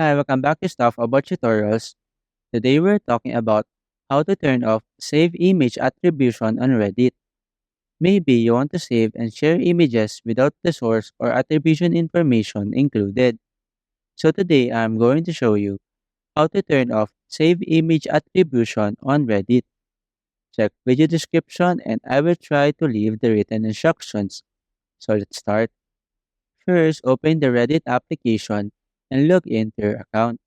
Hi, welcome back to Stuff About Tutorials. Today we're talking about how to turn off Save Image Attribution on Reddit. Maybe you want to save and share images without the source or attribution information included. So today I'm going to show you how to turn off Save Image Attribution on Reddit. Check video description and I will try to leave the written instructions. So let's start. First, open the Reddit application and log into your account.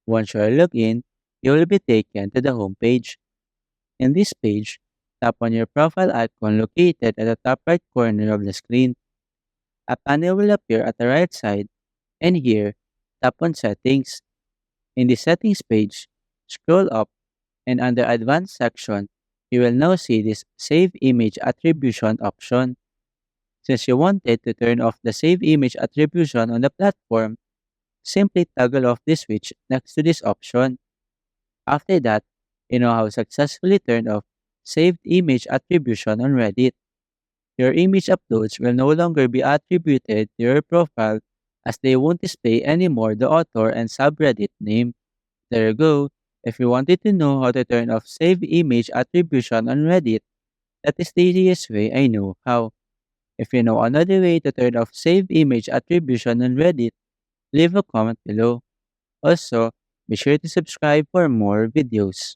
Once you are logged in, you will be taken to the home page. In this page, tap on your profile icon located at the top right corner of the screen. A panel will appear at the right side, and here, tap on Settings. In the Settings page, scroll up, and under Advanced section, you will now see this Save Image Attribution option. Since you wanted to turn off the Save Image Attribution on the platform, simply toggle off the switch next to this option. After that, you know how to successfully turn off saved image attribution on Reddit. Your image uploads will no longer be attributed to your profile as they won't display anymore the author and subreddit name. There you go. If you wanted to know how to turn off saved image attribution on Reddit, that is the easiest way I know how. If you know another way to turn off saved image attribution on Reddit, leave a comment below. Also, be sure to subscribe for more videos.